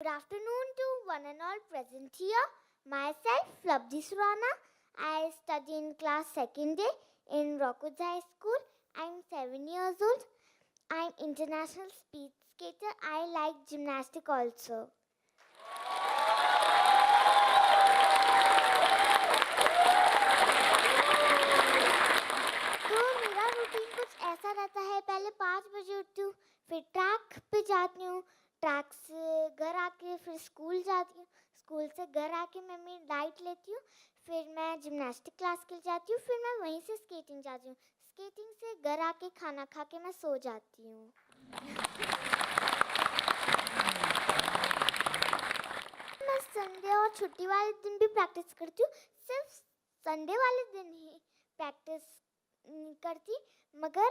Good afternoon to one and all present here. Myself, Flabdi Surana. I study in class 2nd day in Rockwoods High School. I'm 7 years old. I'm international speed skater. I like gymnastic also. तो मेरा routine कुछ ऐसा रहता है, पहले 5 बजे उठती हूँ, फिर ट्रैक पे जाती हूँ, ट्रैक से घर आके फिर स्कूल जाती हूँ, स्कूल से घर आके मैं मेरी डाइट लेती हूँ, फिर मैं जिम्नास्टिक क्लास के लिए जाती हूँ, फिर मैं वहीं से स्केटिंग जाती हूँ, स्केटिंग से घर आके खाना खा के मैं सो जाती हूँ। मैं संडे और छुट्टी वाले दिन भी प्रैक्टिस करती हूँ, सिर्फ संडे वाले दिन ही प्रैक्टिस नहीं करती, मगर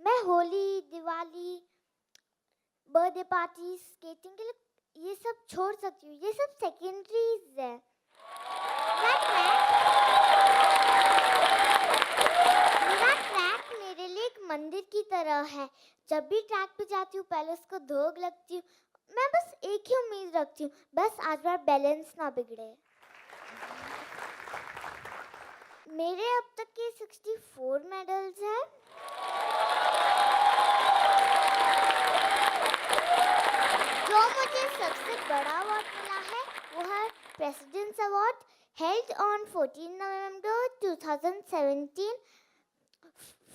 मैं Holi, Diwali, birthday party, skating के लिए ये सब छोड़ सकती हूँ, ये सब सेकेंडरीज है। मेरा ट्रैक मेरे लिए एक मंदिर की तरह है। जब भी ट्रैक पे जाती हूँ पहले उसको धोग लगती हूँ, मैं बस एक ही उम्मीद रखती हूँ, बस आज बार बैलेंस ना बिगड़े। मेरे अब तक के 64 मेडल्स हैं। जो मुझे सबसे बड़ा अवार्ड मिला है वो है president's award held on 14 November 2017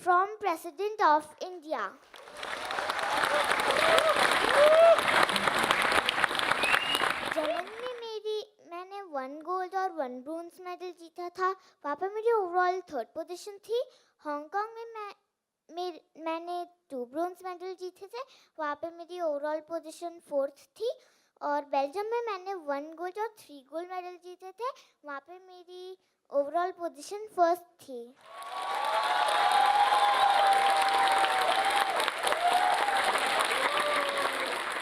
from President of India. Germany में मैंने 1 गोल्ड और 1 ब्रोंज मेडल जीता था, वहाँ पर मेरी ओवरऑल 3rd पोजीशन थी। हांगकांग में मैंने 2 ब्रोंज मेडल जीते थे, वहाँ पे मेरी ओवरऑल पोजीशन 4th थी। और बेल्जियम में मैंने 1 गोल्ड और 3 गोल्ड मेडल जीते थे, वहाँ पे मेरी ओवरऑल पोजीशन 1st थी।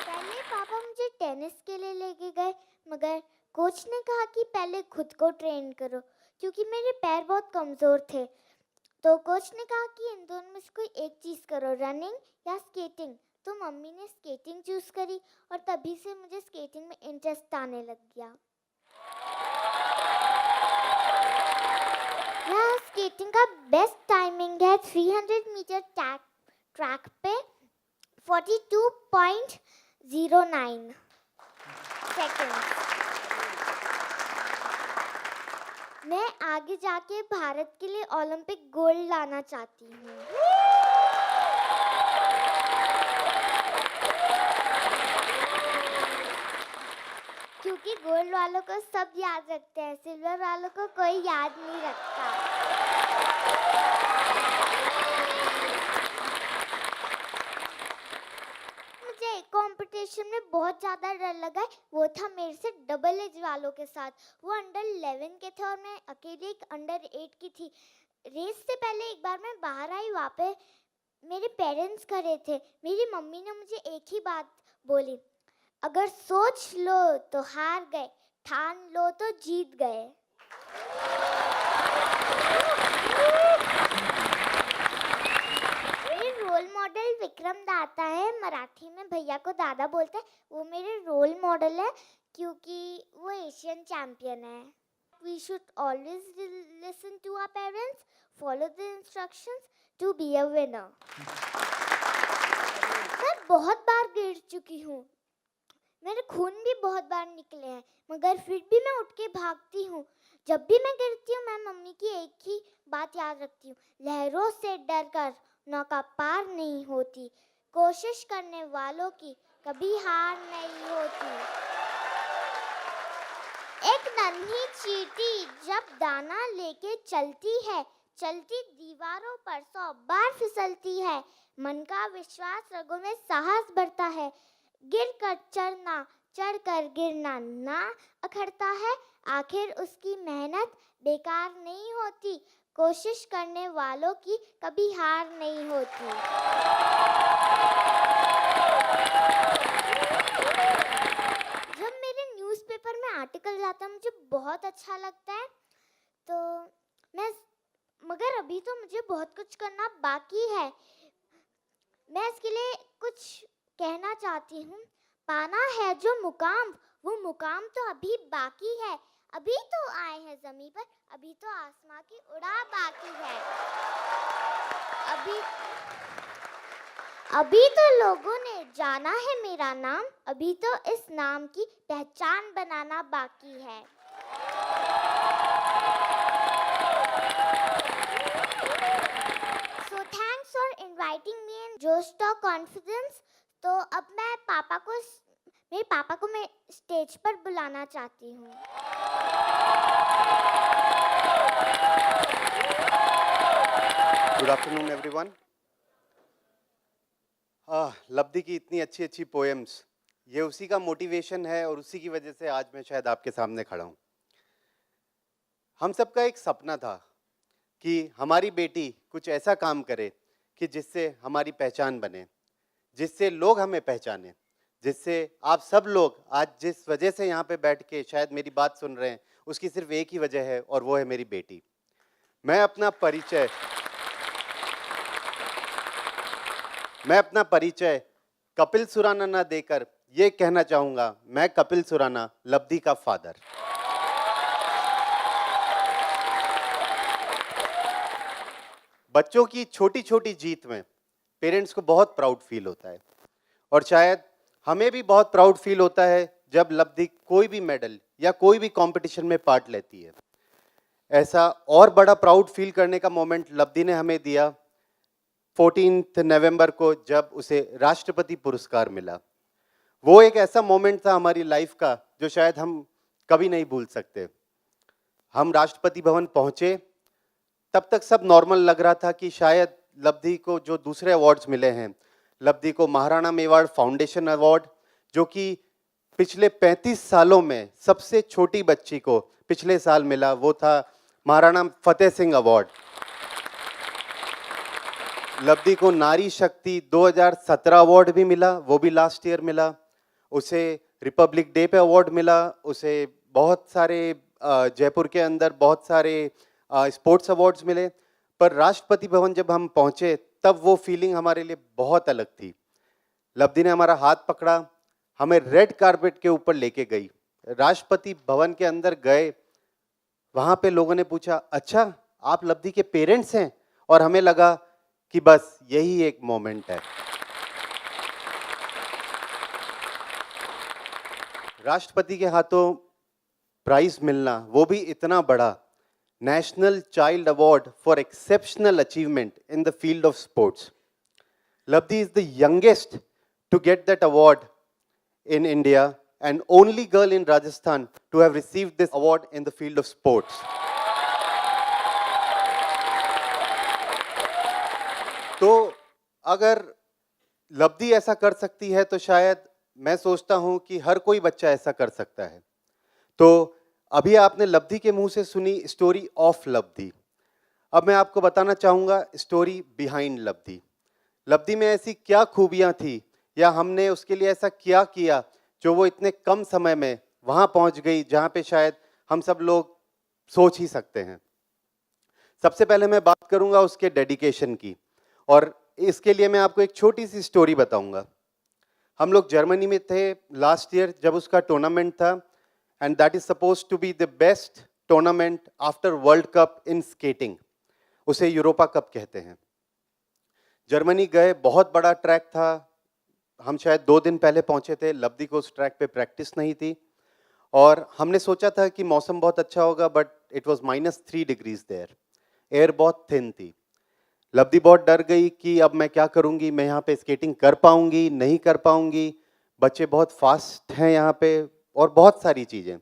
पहले पापा मुझे टेनिस के लिए लेके गए, मगर कोच ने कहा कि पहले खुद को ट्रेन करो, क्योंकि मेरे पैर बहुत कमज़ोर थे। तो कोच ने कहा कि इन दोनों में से कोई एक चीज़ करो, रनिंग या स्केटिंग। तो मम्मी ने स्केटिंग चूज़ करी और तभी से मुझे स्केटिंग में इंटरेस्ट आने लग गया। यहाँ स्केटिंग का बेस्ट टाइमिंग है 300 मीटर ट्रैक पे 42.09 सेकेंड्स। मैं आगे जाके भारत के लिए ओलंपिक गोल्ड लाना चाहती हूँ। क्योंकि गोल्ड वालों को सब याद रखते हैं, सिल्वर वालों को कोई याद नहीं रखता। मुझे कंपटीशन में बहुत ज़्यादा डर लगा, वो था मेरे से डबल एज वालों के साथ। वो अंडर 11 के थे और मैं अकेले एक अंडर 8 की थी। रेस से पहले एक बार मैं बाहर आई, वहाँ पे मेरे पेरेंट्स खड़े थे। मेरी मम्मी ने मुझे एक ही बात बोली, अगर सोच लो तो हार गए, ठान लो तो जीत गए। मेरे रोल मॉडल विक्रम दाता है, मराठी में भैया को दादा बोलते हैं। वो मेरे रोल मॉडल है क्योंकि वो एशियन चैंपियन है। We should always listen to our parents, follow the instructions to be a winner. मैं बहुत बार गिर चुकी हूँ, मेरे खून भी बहुत बार निकले हैं, मगर फिर भी मैं उठ के भागती हूँ। जब भी मैं गिरती हूँ मैं मम्मी की एक ही बात याद रखती हूँ, लहरों से डर कर नौका पार नहीं होती, कोशिश करने वालों की कभी हार नहीं होती। एक नन्ही चींटी जब दाना लेके चलती है, चलती दीवारों पर 100 बार फिसलती है, मन का विश्वास रगों में साहस बढ़ता है, गिर कर चढ़ना, चढ़ कर गिरना ना अखरता है, आखिर उसकी मेहनत बेकार नहीं होती, कोशिश करने वालों की कभी हार नहीं होती। जब मेरे न्यूज़पेपर में आर्टिकल आता है मुझे बहुत अच्छा लगता है, तो मगर अभी तो मुझे बहुत कुछ करना बाकी है। मैं इसके लिए कुछ कहना चाहती हूँ। पाना है जो मुकाम मुकाम तो अभी बाकी है। अभी तो आए हैं जमीन पर, अभी तो आसमां की उड़ा बाकी है। अभी तो लोगों ने जाना है मेरा नाम, अभी तो इस नाम की पहचान बनाना बाकी है। So thanks for inviting me in Josh Talk Confidence। तो अब मैं मेरे पापा को मैं स्टेज पर बुलाना चाहती हूँ। Good afternoon everyone. लब्धि की इतनी अच्छी अच्छी पोएम्स, ये उसी का मोटिवेशन है और उसी की वजह से आज मैं शायद आपके सामने खड़ा हूँ। हम सबका एक सपना था कि हमारी बेटी कुछ ऐसा काम करे कि जिससे हमारी पहचान बने, जिससे लोग हमें पहचाने, जिससे आप सब लोग आज जिस वजह से यहाँ पे बैठ के शायद मेरी बात सुन रहे हैं, उसकी सिर्फ एक ही वजह है और वो है मेरी बेटी। मैं अपना परिचय कपिल सुराना ना देकर ये कहना चाहूंगा, मैं कपिल सुराना, लब्धि का फादर। बच्चों की छोटी छोटी जीत में पेरेंट्स को बहुत प्राउड फील होता है और शायद हमें भी बहुत प्राउड फील होता है जब लब्धि कोई भी मेडल या कोई भी कंपटीशन में पार्ट लेती है। ऐसा और बड़ा प्राउड फील करने का मोमेंट लब्धि ने हमें दिया 14 नवंबर को, जब उसे राष्ट्रपति पुरस्कार मिला। वो एक ऐसा मोमेंट था हमारी लाइफ का जो शायद हम कभी नहीं भूल सकते। हम राष्ट्रपति भवन पहुंचे, तब तक सब नॉर्मल लग रहा था कि शायद लब्धि को जो दूसरे अवार्ड्स मिले हैं, लब्धि को महाराणा मेवाड़ फाउंडेशन अवार्ड, जो कि पिछले 35 सालों में सबसे छोटी बच्ची को पिछले साल मिला, वो था महाराणा फतेह सिंह अवार्ड। लब्धि को नारी शक्ति 2017 अवार्ड भी मिला, वो भी लास्ट ईयर मिला। उसे रिपब्लिक डे पे अवार्ड मिला। उसे बहुत सारे जयपुर के अंदर बहुत सारे स्पोर्ट्स अवार्ड्स मिले। पर राष्ट्रपति भवन जब हम पहुंचे तब वो फीलिंग हमारे लिए बहुत अलग थी। लब्धि ने हमारा हाथ पकड़ा, हमें रेड कारपेट के ऊपर लेके गई। राष्ट्रपति भवन के अंदर गए, वहां पे लोगों ने पूछा, अच्छा आप लब्धि के पेरेंट्स हैं? और हमें लगा कि बस यही एक मोमेंट है। राष्ट्रपति के हाथों प्राइज मिलना, वो भी इतना बड़ा, national child award for exceptional achievement in the field of sports. Labdhi is the youngest to get that award in India and only girl in Rajasthan to have received this award in the field of sports. तो अगर लब्धि ऐसा कर सकती है तो शायद मैं सोचता हूं कि हर कोई बच्चा ऐसा कर सकता है। तो अभी आपने लब्धि के मुंह से सुनी स्टोरी ऑफ लब्धि। अब मैं आपको बताना चाहूंगा स्टोरी बिहाइंड लब्धि। लब्धि में ऐसी क्या खूबियां थी या हमने उसके लिए ऐसा क्या किया जो वो इतने कम समय में वहां पहुंच गई जहां पे शायद हम सब लोग सोच ही सकते हैं। सबसे पहले मैं बात करूंगा उसके डेडिकेशन की, और इसके लिए मैं आपको एक छोटी सी स्टोरी बताऊंगा। हम लोग जर्मनी में थे लास्ट ईयर जब उसका टूर्नामेंट था, and that is suppose to be the best tournament after world cup in skating. उसे यूरोपा कप कहते हैं। जर्मनी गए, बहुत बड़ा ट्रैक था। हम शायद 2 दिन पहले पहुंचे थे। लब्धि को उस ट्रैक पे प्रैक्टिस नहीं थी और हमने सोचा था कि मौसम बहुत अच्छा होगा, but it was -3 degrees there. Air बहुत थिन थी। लब्धि बहुत डर गई कि अब मैं क्या करूंगी, मैं यहाँ पे स्केटिंग कर पाऊंगी नहीं कर पाऊंगी, बच्चे बहुत फास्ट हैं यहाँ पे, और बहुत सारी चीज़ें।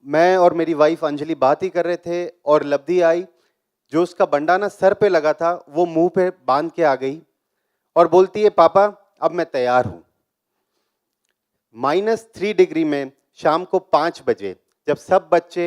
मैं और मेरी वाइफ अंजलि बात ही कर रहे थे और लब्धि आई, जो उसका बंडाना सर पे लगा था वो मुंह पे बांध के आ गई और बोलती है, पापा अब मैं तैयार हूं। -3 डिग्री में शाम को 5 बजे जब सब बच्चे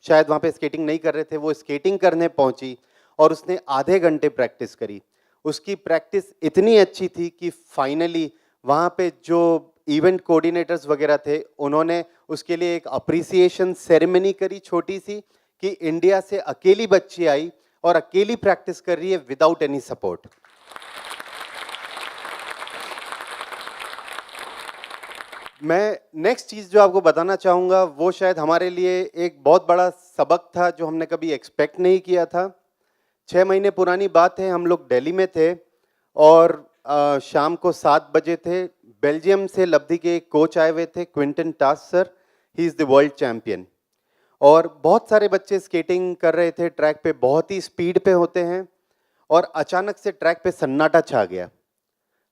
शायद वहां पे स्केटिंग नहीं कर रहे थे, वो स्केटिंग करने पहुंची और उसने आधे घंटे प्रैक्टिस करी। उसकी प्रैक्टिस इतनी अच्छी थी कि फाइनली वहां पे जो इवेंट कोऑर्डिनेटर्स वगैरह थे, उन्होंने उसके लिए एक अप्रिसिएशन सेरेमनी करी छोटी सी, कि इंडिया से अकेली बच्ची आई और अकेली प्रैक्टिस कर रही है विदाउट एनी सपोर्ट। मैं नेक्स्ट चीज़ जो आपको बताना चाहूँगा वो शायद हमारे लिए एक बहुत बड़ा सबक था जो हमने कभी एक्सपेक्ट नहीं किया था। 6 महीने पुरानी बात है, हम लोग दिल्ली में थे और शाम को 7 बजे थे। बेल्जियम से लब्धी के एक कोच आए हुए थे, क्विंटन टास sir, he is the world champion. और बहुत सारे बच्चे स्केटिंग कर रहे थे, ट्रैक पे बहुत ही स्पीड पे होते हैं और अचानक से ट्रैक पे सन्नाटा छा गया।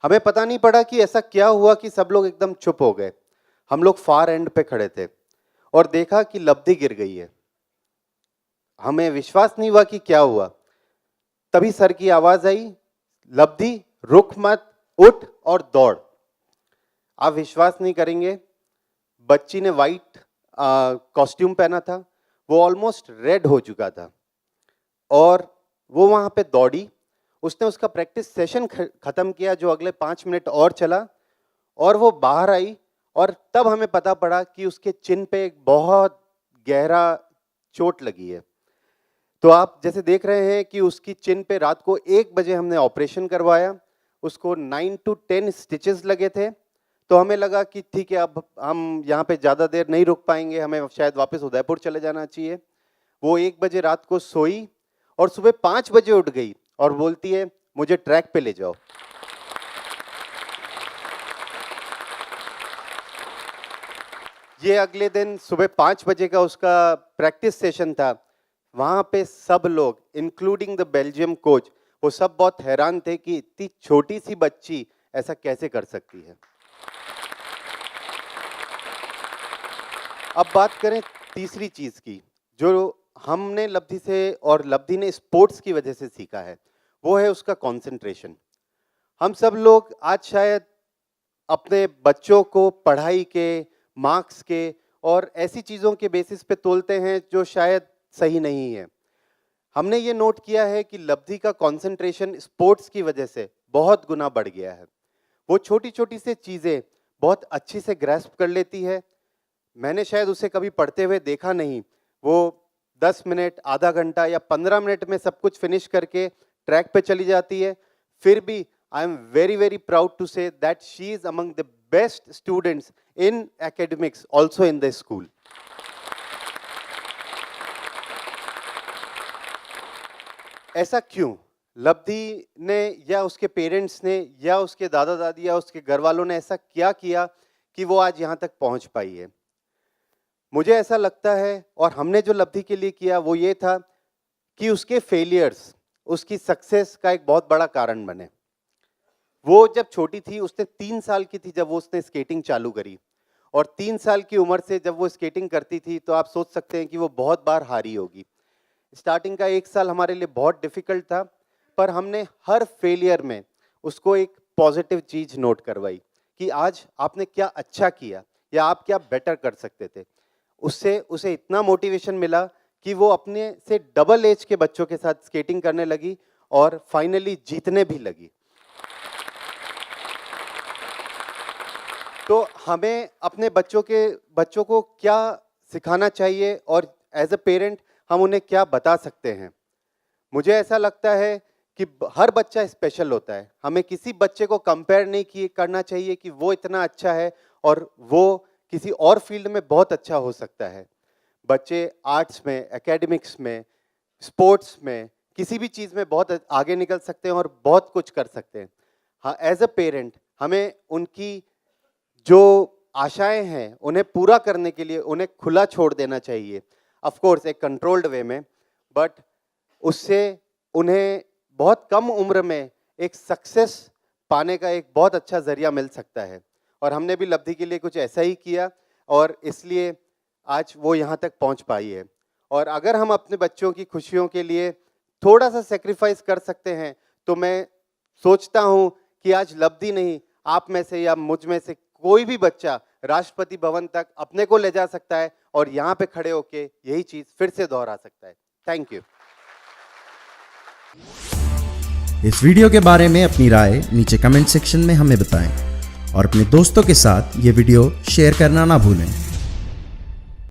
हमें पता नहीं पड़ा कि ऐसा क्या हुआ कि सब लोग एकदम चुप हो गए। हम लोग फार एंड पे खड़े थे और देखा कि लब्धी गिर गई है। हमें विश्वास नहीं हुआ कि क्या हुआ। तभी सर की आवाज आई, लब्धी रुक मत, उठ और दौड़। आप विश्वास नहीं करेंगे, बच्ची ने वाइट कॉस्ट्यूम पहना था, वो ऑलमोस्ट रेड हो चुका था और वो वहां पे दौड़ी। उसने उसका प्रैक्टिस सेशन खत्म किया जो अगले 5 मिनट और चला और वो बाहर आई और तब हमें पता पड़ा कि उसके चिन पे एक बहुत गहरा चोट लगी है। तो आप जैसे देख रहे हैं कि उसकी चिन पे रात को 1 बजे हमने ऑपरेशन करवाया। उसको 9 to 10 स्टिचेस लगे थे। तो हमें लगा कि ठीक है, अब हम यहाँ पे ज़्यादा देर नहीं रुक पाएंगे, हमें शायद वापस उदयपुर चले जाना चाहिए। वो 1 बजे रात को सोई और सुबह 5 बजे उठ गई और बोलती है मुझे ट्रैक पे ले जाओ। ये अगले दिन सुबह 5 बजे का उसका प्रैक्टिस सेशन था। वहाँ पे सब लोग इंक्लूडिंग द बेल्जियम कोच, वो सब बहुत हैरान थे कि इतनी छोटी सी बच्ची ऐसा कैसे कर सकती है। अब बात करें तीसरी चीज़ की जो हमने लब्धी से और लब्धी ने स्पोर्ट्स की वजह से सीखा है, वो है उसका कंसंट्रेशन। हम सब लोग आज शायद अपने बच्चों को पढ़ाई के, मार्क्स के और ऐसी चीज़ों के बेसिस पे तोलते हैं जो शायद सही नहीं है। हमने ये नोट किया है कि लब्धी का कंसंट्रेशन स्पोर्ट्स की वजह से बहुत गुना बढ़ गया है। वो छोटी छोटी से चीज़ें बहुत अच्छी से ग्रैस्प कर लेती है। मैंने शायद उसे कभी पढ़ते हुए देखा नहीं, वो 10 मिनट, आधा घंटा या 15 मिनट में सब कुछ फिनिश करके ट्रैक पे चली जाती है। फिर भी I am very very proud to say that she is among the best students in academics also in the school. ऐसा क्यों? लब्धी ने या उसके पेरेंट्स ने या उसके दादा दादी या उसके घर वालों ने ऐसा क्या किया कि वो आज यहाँ तक पहुँच पाई है? मुझे ऐसा लगता है, और हमने जो लब्धी के लिए किया वो ये था कि उसके फेलियर्स उसकी सक्सेस का एक बहुत बड़ा कारण बने। वो जब छोटी थी, उसने 3 साल की थी जब वो उसने स्केटिंग चालू करी, और 3 साल की उम्र से जब वो स्केटिंग करती थी तो आप सोच सकते हैं कि वो बहुत बार हारी होगी। स्टार्टिंग का 1 साल हमारे लिए बहुत डिफिकल्ट था, पर हमने हर फेलियर में उसको एक पॉजिटिव चीज़ नोट करवाई कि आज आपने क्या अच्छा किया या आप क्या बेटर कर सकते थे। उससे उसे इतना मोटिवेशन मिला कि वो अपने से डबल एज के बच्चों के साथ स्केटिंग करने लगी और फाइनली जीतने भी लगी। तो हमें अपने बच्चों को क्या सिखाना चाहिए और एज अ पेरेंट हम उन्हें क्या बता सकते हैं? मुझे ऐसा लगता है कि हर बच्चा स्पेशल होता है। हमें किसी बच्चे को कंपेयर नहीं करना चाहिए कि वो इतना अच्छा है और वो किसी और फील्ड में बहुत अच्छा हो सकता है। बच्चे आर्ट्स में, एकेडमिक्स में, स्पोर्ट्स में, किसी भी चीज़ में बहुत आगे निकल सकते हैं और बहुत कुछ कर सकते हैं। हाँ, एज अ पेरेंट हमें उनकी जो आशाएं हैं उन्हें पूरा करने के लिए उन्हें खुला छोड़ देना चाहिए। ऑफ कोर्स एक कंट्रोल्ड वे में, बट उससे उन्हें बहुत कम उम्र में एक सक्सेस पाने का एक बहुत अच्छा जरिया मिल सकता है। और हमने भी लब्धी के लिए कुछ ऐसा ही किया और इसलिए आज वो यहाँ तक पहुँच पाई है। और अगर हम अपने बच्चों की खुशियों के लिए थोड़ा सा सेक्रीफाइस कर सकते हैं तो मैं सोचता हूँ कि आज लब्धी नहीं, आप में से या मुझ में से कोई भी बच्चा राष्ट्रपति भवन तक अपने को ले जा सकता है और यहाँ पे खड़े होके यही चीज़ फिर से दोहरा सकता है। Thank you. इस वीडियो के बारे में अपनी राय नीचे कमेंट सेक्शन में हमें बताएं और अपने दोस्तों के साथ ये वीडियो शेयर करना ना भूलें।